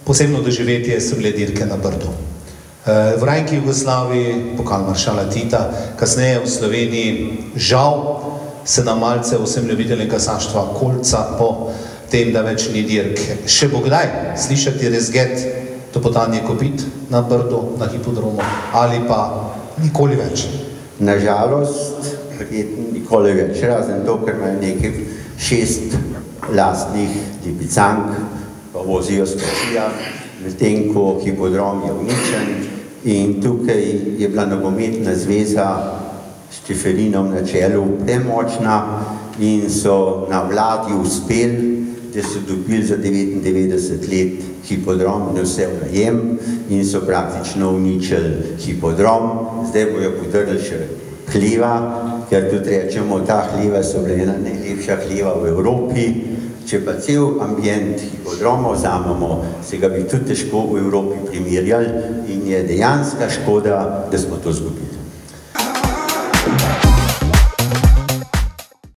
posebno doživetje so bile dirke na Brdu. V rajnki Jugoslaviji, pokal maršala Tita, kasneje v Sloveniji, žal se nam malce vsem ljubiteljem kasaštva kolca po tem, da več ni dirk. Še bo kdaj slišati rezget topotanje kopit na Brdu, na hipodromu, ali pa nikoli več? Nažalost, nikoli več, razen to, ker imajo nekaj 6 lastnih lipicank, pa vozijo stočija, medtem ko hipodrom je uničen in tukaj je bila nogometna zveza s Čeferinom na čelu premočna in so na vladi uspeli, da so dobili za 99 let hipodrom in vse v najem in so praktično uničili hipodrom. Zdaj bojo podrli še hliva, ker tudi rečemo, ta hliva so bila ena najlepša hliva v Evropi. Če pa cel ambient hipodroma vzamemo, se ga bi tudi težko v Evropi primerjali in je dejanska škoda, da smo to izgubili.